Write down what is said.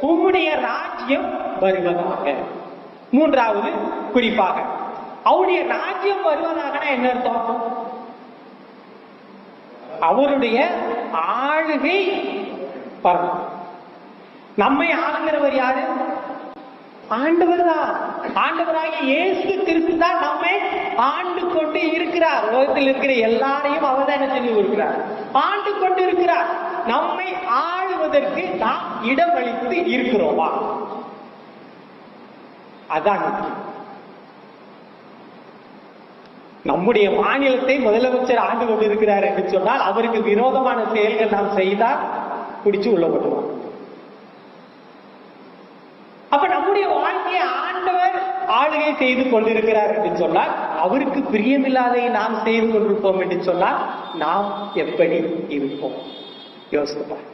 உம்முடைய ராஜ்யம் வருவதாக. மூன்றாவது குறிப்பாக அவருடைய ராஜ்யம் வருவதாக என்ன அர்த்தம்? அவருடைய ஆளுகை வரும். நம்மை ஆளுகிறவர் யாரு? ஆண்டவர் தான். ஆண்டவராகிய இயேசு கிறிஸ்து தான் நம்மை ஆண்டு கொண்டு இருக்கிறார். உலகத்தில் இருக்கிற எல்லாரையும் அவர் தான் என்ன சொல்லி இருக்கிறார்? ஆண்டு கொண்டு இருக்கிறார். நம்மை ஆளுவதற்கு நாம் இடமளித்து இருக்கிறோமா? அதான் நம்முடைய மாநிலத்தை முதலமைச்சர் ஆண்டு கொண்டு இருக்கிறார் என்று சொன்னால் அவருக்கு விரோதமான செயல்கள் நாம் செய்தால் பிடிச்சு உள்ள போடுவோம். அப்ப நம்முடைய வாழ்க்கையை ஆண்டவர் ஆளுகை செய்து கொண்டிருக்கிறார் என்று சொன்னால் அவருக்கு பிரியமில்லாதை நாம் செய்து கொண்டிருப்போம் என்று சொன்னால் நாம் எப்படி இருப்போம்? யோசிப்போம்.